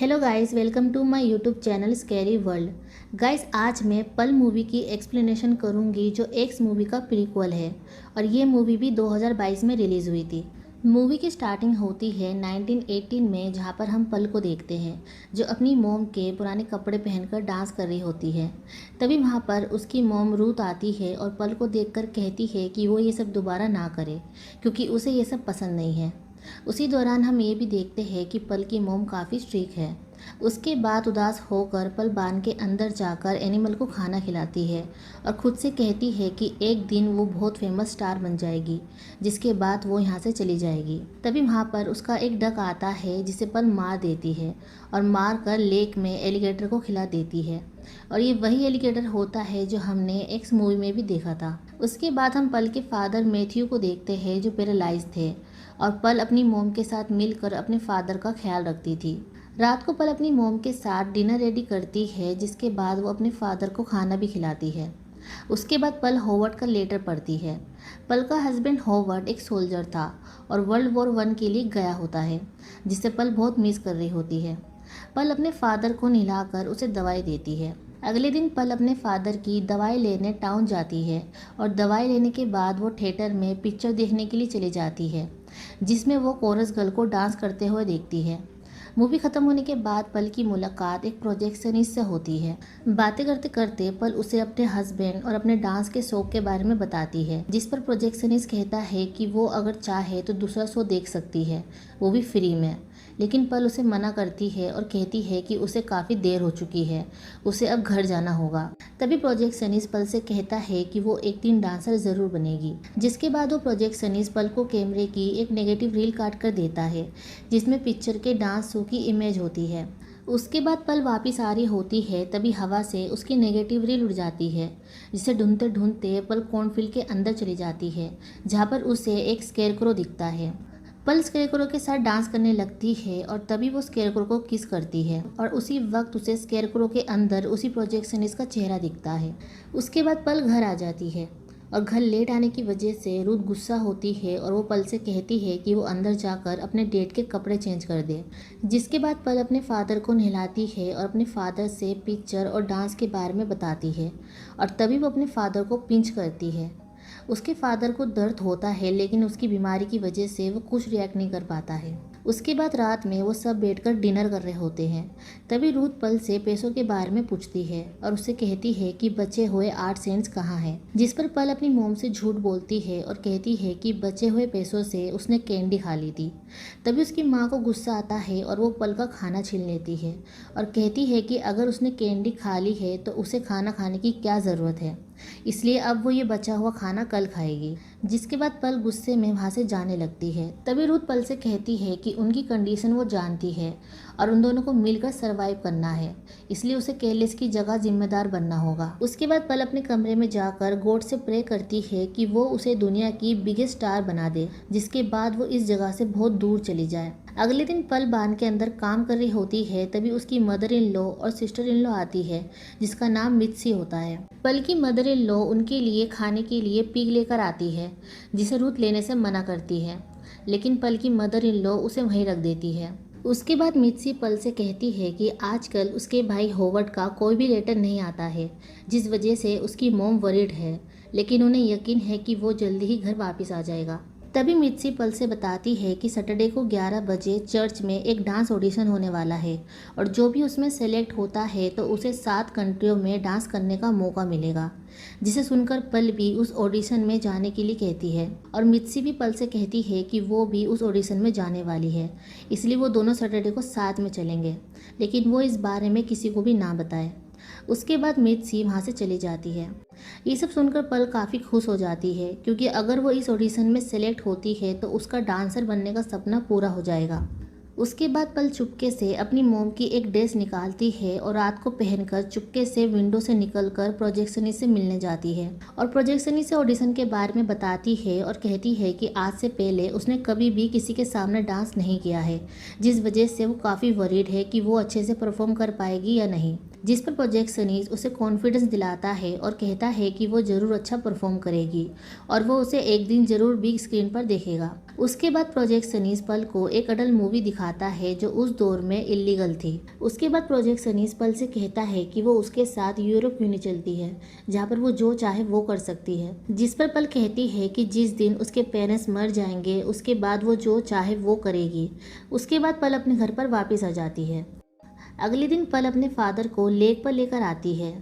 Hello guys, welcome to my YouTube channel scary world. Guys, आज मैं पल movie की एक्सप्लेनेशन करूंगी जो एक्स मूवी का प्रीक्वल है और ये मूवी भी 2022 में रिलीज़ हुई थी। मूवी की स्टार्टिंग होती है 1918 में, जहां पर हम पल को देखते हैं जो अपनी मोम के पुराने कपड़े पहनकर डांस कर रही होती है। तभी वहां पर उसकी मोम रूथ आती है और पल को देखकर कहती है कि वो ये सब दोबारा ना करे क्योंकि उसे ये सब पसंद नहीं है। उसी दौरान हम ये भी देखते हैं कि पल की मोम काफ़ी स्ट्रिक्ट है। उसके बाद उदास होकर पल बान के अंदर जाकर एनिमल को खाना खिलाती है और खुद से कहती है कि एक दिन वो बहुत फेमस स्टार बन जाएगी, जिसके बाद वो यहाँ से चली जाएगी। तभी वहाँ पर उसका एक डक आता है जिसे पल मार देती है और मार कर लेक में एलिगेटर को खिला देती है। और ये वही एलिगेटर होता है जो हमने एक्स मूवी में भी देखा था। उसके बाद हम पल के फादर मैथ्यू को देखते हैं जो पैरालाइज थे और पल अपनी मोम के साथ मिलकर अपने फादर का ख्याल रखती थी। रात को पल अपनी मोम के साथ डिनर रेडी करती है, जिसके बाद वो अपने फादर को खाना भी खिलाती है। उसके बाद पल होवर्ड का लेटर पढ़ती है। पल का हस्बैंड होवर्ड एक सोल्जर था और वर्ल्ड वॉर 1 के लिए गया होता है, जिसे पल बहुत मिस कर रही होती है। पल अपने फादर को नहलाकर उसे दवाई देती है। अगले दिन पल अपने फादर की दवाई लेने टाउन जाती है और दवाई लेने के बाद वो थिएटर में पिक्चर देखने के लिए चली जाती है, जिसमें वो कोरस गर्ल को डांस करते हुए देखती है। मूवी खत्म होने के बाद पल की मुलाकात एक प्रोजेक्शनिस्ट से होती है। बातें करते करते पल उसे अपने हस्बैंड और अपने डांस के शौक के बारे में बताती है, जिस पर प्रोजेक्शनिस्ट कहता है कि वो अगर चाहे तो दूसरा शो देख सकती है, वो भी फ्री में। लेकिन पल उसे मना करती है और कहती है कि उसे काफ़ी देर हो चुकी है, उसे अब घर जाना होगा। तभी प्रोजेक्शनिस्ट पल से कहता है कि वो एक दिन डांसर ज़रूर बनेगी, जिसके बाद वो प्रोजेक्शनिस्ट पल को कैमरे की एक नेगेटिव रील काट कर देता है, जिसमें पिक्चर के डांस शो की इमेज होती है। उसके बाद पल वापस आ रही होती है, तभी हवा से उसकी नेगेटिव रील उड़ जाती है, जिसे ढूंढते ढूंढते पल कॉर्नफील्ड के अंदर चली जाती है, जहाँ पर उसे एक स्केरक्रो दिखता है। पल स्केरक्रो के साथ डांस करने लगती है और तभी वो स्केरक्रो को किस करती है और उसी वक्त उसे स्केरक्रो के अंदर उसी प्रोजेक्शनिस्ट का चेहरा दिखता है। उसके बाद पल घर आ जाती है और घर लेट आने की वजह से रूथ गुस्सा होती है और वो पल से कहती है कि वो अंदर जाकर अपने डेट के कपड़े चेंज कर दे। जिसके बाद पल अपने फादर को नहलाती है और अपने फादर से पिक्चर और डांस के बारे में बताती है और तभी वो अपने फादर को पिंच करती है। उसके फादर को दर्द होता है, लेकिन उसकी बीमारी की वजह से वो कुछ रिएक्ट नहीं कर पाता है। उसके बाद रात में वो सब बैठकर डिनर कर रहे होते हैं। तभी रूथ पल से पैसों के बारे में पूछती है और उससे कहती है कि बचे हुए 8 सेंट्स कहाँ हैं, जिस पर पल अपनी मोम से झूठ बोलती है और कहती है कि बचे हुए पैसों से उसने कैंडी खा ली थी। तभी उसकी माँ को गुस्सा आता है और वो पल का खाना छीन लेती है और कहती है कि अगर उसने कैंडी खा ली है तो उसे खाना खाने की क्या ज़रूरत है, इसलिए अब वो ये बचा हुआ खाना कल खाएगी। जिसके बाद पल गुस्से में वहाँ से जाने लगती है। तभी रूथ पल से कहती है कि उनकी कंडीशन वो जानती है और उन दोनों को मिलकर सरवाइव करना है, इसलिए उसे केयरलेस की जगह जिम्मेदार बनना होगा। उसके बाद पल अपने कमरे में जाकर गॉड से प्रे करती है कि वो उसे दुनिया की बिगेस्ट स्टार बना दे, जिसके बाद वो इस जगह से बहुत दूर चली जाए। अगले दिन पल बान के अंदर काम कर रही होती है, तभी उसकी मदर इन लॉ और सिस्टर इन लॉ आती है, जिसका नाम मित्सी होता है। पल की मदर इन लॉ उनके लिए खाने के लिए पिग लेकर आती है, जिसे रूथ लेने से मना करती है, लेकिन पल की मदर इन लॉ उसे वहीं रख देती है। उसके बाद मित्सी पल से कहती है कि आजकल उसके भाई होवर्ड का कोई भी लेटर नहीं आता है, जिस वजह से उसकी मोम वरीड है, लेकिन उन्हें यकीन है कि वो जल्दी ही घर वापस आ जाएगा। तभी मित्सी पल से बताती है कि सैटरडे को 11 बजे चर्च में एक डांस ऑडिशन होने वाला है और जो भी उसमें सेलेक्ट होता है तो उसे 7 कंट्रियों में डांस करने का मौका मिलेगा, जिसे सुनकर पल भी उस ऑडिशन में जाने के लिए कहती है और मित्सी भी पल से कहती है कि वो भी उस ऑडिशन में जाने वाली है, इसलिए वो दोनों सैटरडे को साथ में चलेंगे, लेकिन वो इस बारे में किसी को भी ना बताए। उसके बाद मित्सी वहाँ से चली जाती है। ये सब सुनकर पल काफ़ी खुश हो जाती है, क्योंकि अगर वो इस ऑडिशन में सेलेक्ट होती है तो उसका डांसर बनने का सपना पूरा हो जाएगा। उसके बाद पल चुपके से अपनी मोम की एक ड्रेस निकालती है और रात को पहनकर चुपके से विंडो से निकलकर प्रोजेक्शनिस्ट से मिलने जाती है और प्रोजेक्शनिस्ट से ऑडिशन के बारे में बताती है और कहती है कि आज से पहले उसने कभी भी किसी के सामने डांस नहीं किया है, जिस वजह से वो काफ़ी वरीड है कि वो अच्छे से परफॉर्म कर पाएगी या नहीं। जिस पर प्रोजेक्ट सनीज उसे कॉन्फिडेंस दिलाता है और कहता है कि वो ज़रूर अच्छा परफॉर्म करेगी और वो उसे एक दिन ज़रूर बिग स्क्रीन पर देखेगा। उसके बाद प्रोजेक्ट सनीज पल को एक अडल्ट मूवी दिखाता है जो उस दौर में इलीगल थी। उसके बाद प्रोजेक्ट सनीज पल से कहता है कि वो उसके साथ यूरोप क्यों नहीं चलती है, जहाँ पर वो जो चाहे वो कर सकती है। जिस पर पल कहती है कि जिस दिन उसके पेरेंट्स मर जाएंगे उसके बाद वो जो चाहे वो करेगी। उसके बाद पल अपने घर पर वापस आ जाती है। अगले दिन पल अपने फादर को लेक पर लेकर आती है।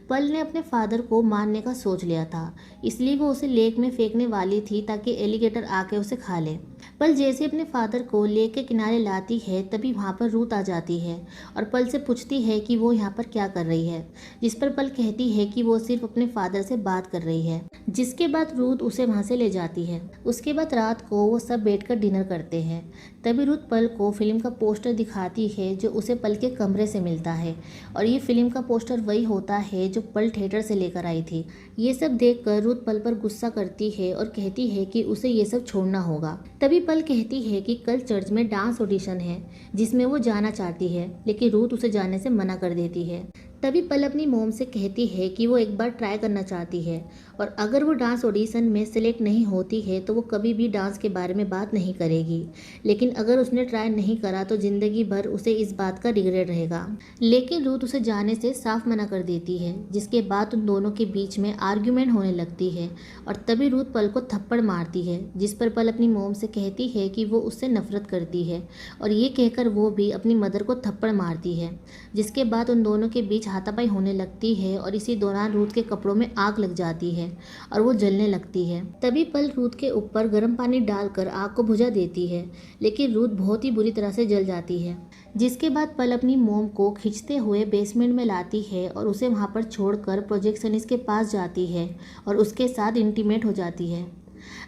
पल ने अपने फादर को मारने का सोच लिया था, इसलिए वो उसे लेक में फेंकने वाली थी ताकि एलिगेटर आके उसे खा ले। पल जैसे अपने फादर को लेक के किनारे लाती है तभी वहाँ पर रूथ आ जाती है और पल से पूछती है कि वो यहाँ पर क्या कर रही है। जिस पर पल कहती है कि वो सिर्फ अपने फादर से बात कर रही है। जिसके बाद रूथ उसे वहाँ से ले जाती है। उसके बाद रात को वो सब बैठकर डिनर करते हैं। तभी रूथ पल को फिल्म का पोस्टर दिखाती है जो उसे पल के कमरे से मिलता है और ये फिल्म का पोस्टर वही होता है जो पल थिएटर से लेकर आई थी। ये सब देखकर रूथ पल पर गुस्सा करती है और कहती है कि उसे ये सब छोड़ना होगा। तभी पल कहती है कि कल चर्च में डांस ऑडिशन है जिसमें वो जाना चाहती है, लेकिन रूथ उसे जाने से मना कर देती है। तभी पल अपनी मोम से कहती है कि वो एक बार ट्राई करना चाहती है और अगर वो डांस ऑडिशन में सिलेक्ट नहीं होती है तो वो कभी भी डांस के बारे में बात नहीं करेगी, लेकिन अगर उसने ट्राई नहीं करा तो ज़िंदगी भर उसे इस बात का रिग्रेट रहेगा। लेकिन रूथ उसे जाने से साफ मना कर देती है। जिसके बाद उन दोनों के बीच में आर्ग्यूमेंट होने लगती है और तभी रूथ पल को थप्पड़ मारती है। जिस पर पल अपनी मोम से कहती है कि वो उससे नफरत करती है और ये कहकर वो भी अपनी मदर को थप्पड़ मारती है। जिसके बाद उन दोनों के बीच हाथापाई होने लगती है और इसी दौरान रूथ के कपड़ों में आग लग जाती है और वो जलने लगती है। तभी पल रूथ के ऊपर गर्म पानी डालकर आग को बुझा देती है, लेकिन रूथ बहुत ही बुरी तरह से जल जाती है। जिसके बाद पल अपनी मोम को खींचते हुए बेसमेंट में लाती है और उसे वहाँ पर छोड़कर प्रोजेक्ट सनीज के पास जाती है और उसके साथ इंटीमेट हो जाती है।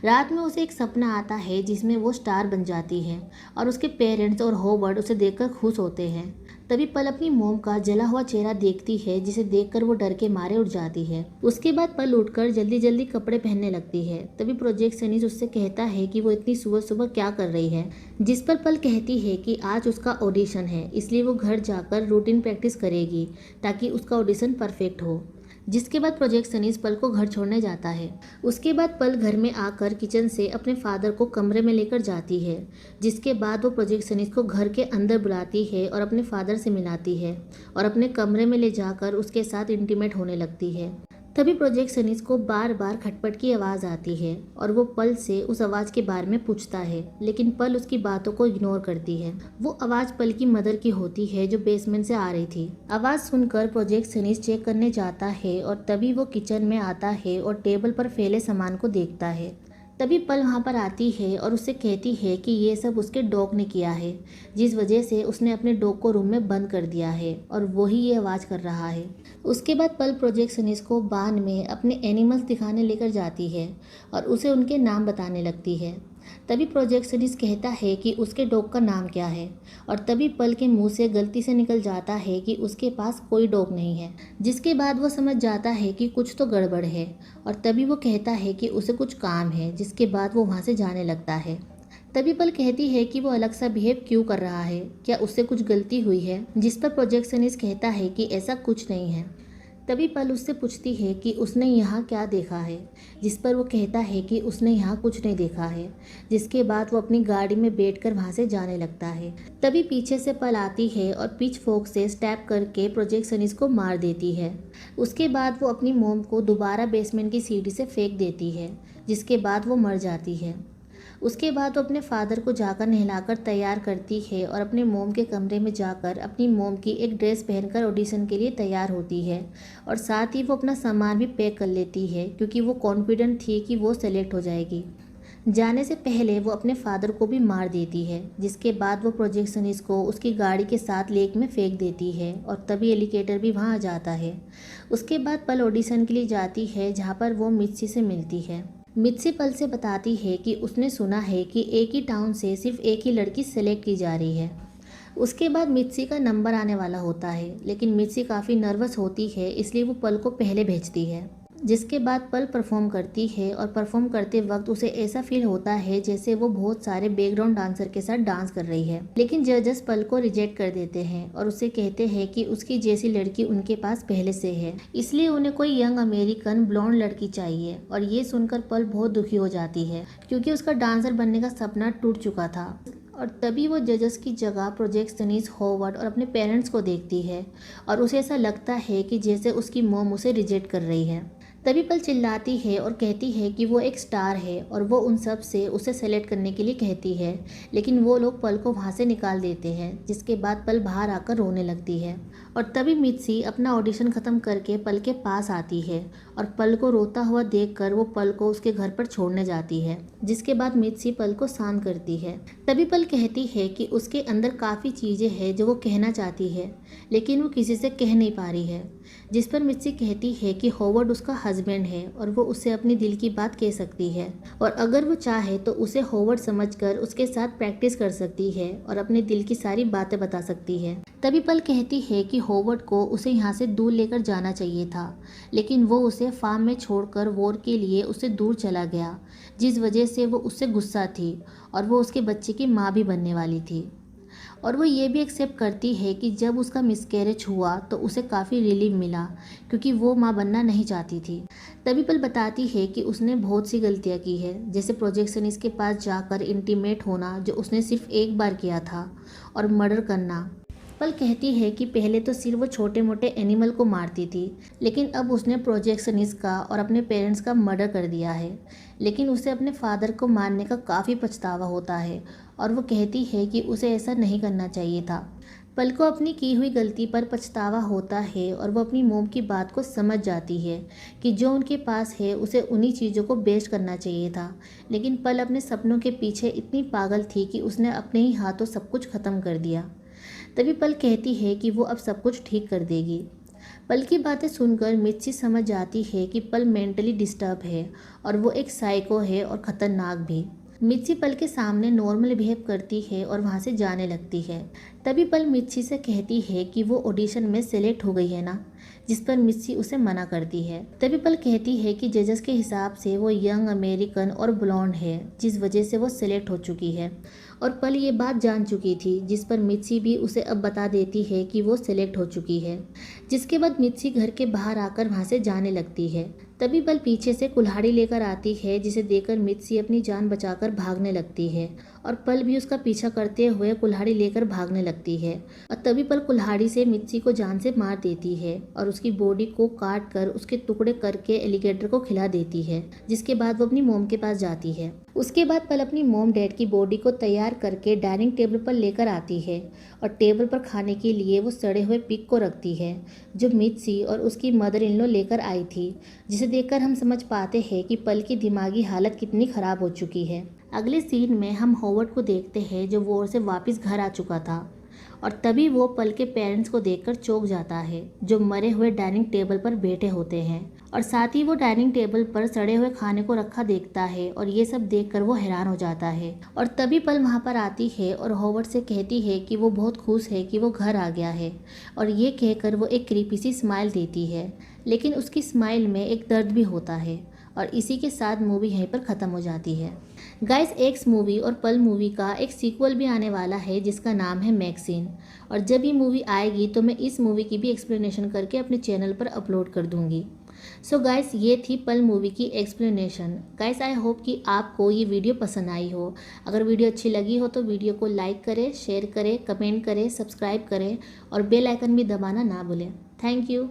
रात में उसे एक सपना आता है जिसमें वो स्टार बन जाती है और उसके पेरेंट्स और होवर्ड उसे देखकर खुश होते हैं। तभी पल अपनी मोम का जला हुआ चेहरा देखती है जिसे देखकर वो डर के मारे उठ जाती है। उसके बाद पल उठकर जल्दी जल्दी कपड़े पहनने लगती है। तभी प्रोजेक्ट सनीज उससे कहता है कि वो इतनी सुबह सुबह क्या कर रही है। जिस पर पल कहती है कि आज उसका ऑडिशन है, इसलिए वो घर जाकर रूटीन प्रैक्टिस करेगी ताकि उसका ऑडिशन परफेक्ट हो। जिसके बाद प्रोजेक्ट सनीज पल को घर छोड़ने जाता है। उसके बाद पल घर में आकर किचन से अपने फादर को कमरे में लेकर जाती है। जिसके बाद वो प्रोजेक्ट सनीज को घर के अंदर बुलाती है और अपने फादर से मिलाती है और अपने कमरे में ले जाकर उसके साथ इंटीमेट होने लगती है। तभी प्रोजेक्ट सनीज को बार बार खटपट की आवाज़ आती है और वो पल से उस आवाज़ के बारे में पूछता है, लेकिन पल उसकी बातों को इग्नोर करती है। वो आवाज़ पल की मदर की होती है जो बेसमेंट से आ रही थी। आवाज़ सुनकर प्रोजेक्ट सनीज चेक करने जाता है और तभी वो किचन में आता है और टेबल पर फैले सामान को देखता है। तभी पल वहाँ पर आती है और उससे कहती है कि ये सब उसके डॉग ने किया है, जिस वजह से उसने अपने डॉग को रूम में बंद कर दिया है और वही ये आवाज़ कर रहा है। उसके बाद पल प्रोजेक्ट सनीज को बान में अपने एनिमल्स दिखाने लेकर जाती है और उसे उनके नाम बताने लगती है। तभी प्रोजेक्ट सनीज कहता है कि उसके डॉग का नाम क्या है और तभी पल के मुंह से गलती से निकल जाता है कि उसके पास कोई डॉग नहीं है। जिसके बाद वो समझ जाता है कि कुछ तो गड़बड़ है और तभी वो कहता है कि उसे कुछ काम है। जिसके बाद वो वहाँ से जाने लगता है। तभी पल कहती है कि वो अलग सा बिहेव क्यों कर रहा है, क्या उससे कुछ गलती हुई है। जिस पर प्रोजेक्ट सनीज कहता है कि ऐसा कुछ नहीं है। तभी पल उससे पूछती है कि उसने यहाँ क्या देखा है। जिस पर वो कहता है कि उसने यहाँ कुछ नहीं देखा है। जिसके बाद वो अपनी गाड़ी में बैठकर वहाँ से जाने लगता है। तभी पीछे से पल आती है और पिच फोर्क से स्टैप करके प्रोजेक्ट सनीज को मार देती है। उसके बाद वो अपनी मोम को दोबारा बेसमेंट की सीढ़ी से फेंक देती है, जिसके बाद वो मर जाती है। उसके बाद वो अपने फादर को जाकर नहलाकर तैयार करती है और अपने मोम के कमरे में जाकर अपनी मोम की एक ड्रेस पहनकर ऑडिशन के लिए तैयार होती है और साथ ही वो अपना सामान भी पैक कर लेती है क्योंकि वो कॉन्फिडेंट थी कि वो सेलेक्ट हो जाएगी। जाने से पहले वो अपने फादर को भी मार देती है। जिसके बाद वो प्रोजेक्ट सनीज को उसकी गाड़ी के साथ लेक में फेंक देती है और तभी एलिगेटर भी वहाँ आ जाता है। उसके बाद पल ऑडिशन के लिए जाती है जहाँ पर वो मित्सी से मिलती है। मित्सी पल से बताती है कि उसने सुना है कि एक ही टाउन से सिर्फ एक ही लड़की सेलेक्ट की जा रही है। उसके बाद मित्सी का नंबर आने वाला होता है, लेकिन मित्सी काफ़ी नर्वस होती है इसलिए वो पल को पहले भेजती है। जिसके बाद पल परफॉर्म करती है और परफॉर्म करते वक्त उसे ऐसा फील होता है जैसे वो बहुत सारे बैकग्राउंड डांसर के साथ डांस कर रही है। लेकिन जजेस पल को रिजेक्ट कर देते हैं और उसे कहते हैं कि उसकी जैसी लड़की उनके पास पहले से है, इसलिए उन्हें कोई यंग अमेरिकन ब्लॉन्ड लड़की चाहिए। और ये सुनकर पल बहुत दुखी हो जाती है क्योंकि उसका डांसर बनने का सपना टूट चुका था। और तभी वो जजेस की जगह प्रोजेक्शनिस्ट हॉवर्ड और अपने पेरेंट्स को देखती है और उसे ऐसा लगता है कि जैसे उसकी मॉम उसे रिजेक्ट कर रही है। तभी पल चिल्लाती है और कहती है कि वो एक स्टार है और वो उन सब से उसे सेलेक्ट करने के लिए कहती है, लेकिन वो लोग पल को वहाँ से निकाल देते हैं। जिसके बाद पल बाहर आकर रोने लगती है और तभी मित्सी अपना ऑडिशन ख़त्म करके पल के पास आती है और पल को रोता हुआ देखकर वो पल को उसके घर पर छोड़ने जाती है। जिसके बाद मित्सी पल को शांत करती है। तभी पल कहती है कि उसके अंदर काफ़ी चीज़ें हैं जो वो कहना चाहती है, लेकिन वो किसी से कह नहीं पा रही है। जिस पर मित्सी कहती है कि हॉवर्ड उसका हस्बैंड है और वो उससे अपनी दिल की बात कह सकती है और अगर वो चाहे तो उसे हॉवर्ड समझकर उसके साथ प्रैक्टिस कर सकती है और अपने दिल की सारी बातें बता सकती है। तभी पल कहती है कि हॉवर्ड को उसे यहाँ से दूर लेकर जाना चाहिए था, लेकिन वो उसे फार्म में छोड़कर वॉर के लिए उससे दूर चला गया, जिस वजह से वो उससे गुस्सा थी और वो उसके बच्चे की माँ भी बनने वाली थी। और वो ये भी एक्सेप्ट करती है कि जब उसका मिसकैरेज हुआ तो उसे काफ़ी रिलीफ मिला क्योंकि वो माँ बनना नहीं चाहती थी। तभी पल बताती है कि उसने बहुत सी गलतियाँ की है, जैसे प्रोजेक्शनिस्ट के पास जाकर इंटीमेट होना जो उसने सिर्फ एक बार किया था और मर्डर करना। पल कहती है कि पहले तो सिर्फ वो छोटे मोटे एनिमल को मारती थी, लेकिन अब उसने प्रोजेक्शनिस्ट का और अपने पेरेंट्स का मर्डर कर दिया है। लेकिन उसे अपने फादर को मारने का काफ़ी पछतावा होता है और वो कहती है कि उसे ऐसा नहीं करना चाहिए था। पल को अपनी की हुई गलती पर पछतावा होता है और वो अपनी मोम की बात को समझ जाती है कि जो उनके पास है उसे उन्हीं चीज़ों को बेस्ट करना चाहिए था। लेकिन पल अपने सपनों के पीछे इतनी पागल थी कि उसने अपने ही हाथों सब कुछ ख़त्म कर दिया। तभी पल कहती है कि वो अब सब कुछ ठीक कर देगी। पल की बातें सुनकर मित्सी समझ जाती है कि पल मेंटली डिस्टर्ब है और वो एक साइको है और ख़तरनाक भी। मित्सी पल के सामने नॉर्मल बिहेव करती है और वहाँ से जाने लगती है। तभी पल मित्सी से कहती है कि वो ऑडिशन में सेलेक्ट हो गई है ना, जिस पर मित्सी उसे मना करती है। तभी पल कहती है कि जजेस के हिसाब से वो यंग अमेरिकन और ब्लॉन्ड है, जिस वजह से वो सेलेक्ट हो चुकी है और पल ये बात जान चुकी थी, जिस पर मित्सी भी उसे अब बता देती है कि वो सेलेक्ट हो चुकी है। जिसके बाद मित्सी घर के बाहर आकर वहाँ से जाने लगती है। तभी पल पीछे से कुल्हाड़ी लेकर आती है, जिसे देखकर मित्सी अपनी जान बचाकर भागने लगती है और पल भी उसका पीछा करते हुए कुल्हाड़ी लेकर भागने लगती है। और तभी पल कुल्हाड़ी से मित्सी को जान से मार देती है और उसकी बॉडी को काट कर उसके टुकड़े करके एलिगेटर को खिला देती है। जिसके बाद वो अपनी मोम के पास जाती है। उसके बाद पल अपनी मोम डैड की बॉडी को तैयार करके डाइनिंग टेबल पर लेकर आती है और टेबल पर खाने के लिए वो सड़े हुए पिग को रखती है जो मित्सी और उसकी मदर इन लॉ लेकर आई थी, जिसे देखकर हम समझ पाते हैं कि पल की दिमागी हालत कितनी ख़राब हो चुकी है। अगले सीन में हम हॉवर्ड को देखते हैं जो वॉर से वापस घर आ चुका था और तभी वो पल के पेरेंट्स को देखकर चौंक जाता है जो मरे हुए डाइनिंग टेबल पर बैठे होते हैं और साथ ही वो डाइनिंग टेबल पर सड़े हुए खाने को रखा देखता है और ये सब देखकर वो हैरान हो जाता है। और तभी पल वहाँ पर आती है और हॉवर्ड से कहती है कि वो बहुत खुश है कि वो घर आ गया है और ये कहकर वो एक क्रीपी सी स्माइल देती है, लेकिन उसकी स्माइल में एक दर्द भी होता है। और इसी के साथ मूवी यहीं पर ख़त्म हो जाती है। गाइस, एक्स मूवी और पल मूवी का एक सीक्वल भी आने वाला है जिसका नाम है मैक्सिन, और जब ये मूवी आएगी तो मैं इस मूवी की भी एक्सप्लेनेशन करके अपने चैनल पर अपलोड कर दूंगी। सो गाइस, ये थी पल मूवी की एक्सप्लेनेशन। गाइस, आई होप कि आपको ये वीडियो पसंद आई हो। अगर वीडियो अच्छी लगी हो तो वीडियो को लाइक करें, शेयर करें, कमेंट करें, सब्सक्राइब करें और बेल आइकन भी दबाना ना भूलें। Thank you.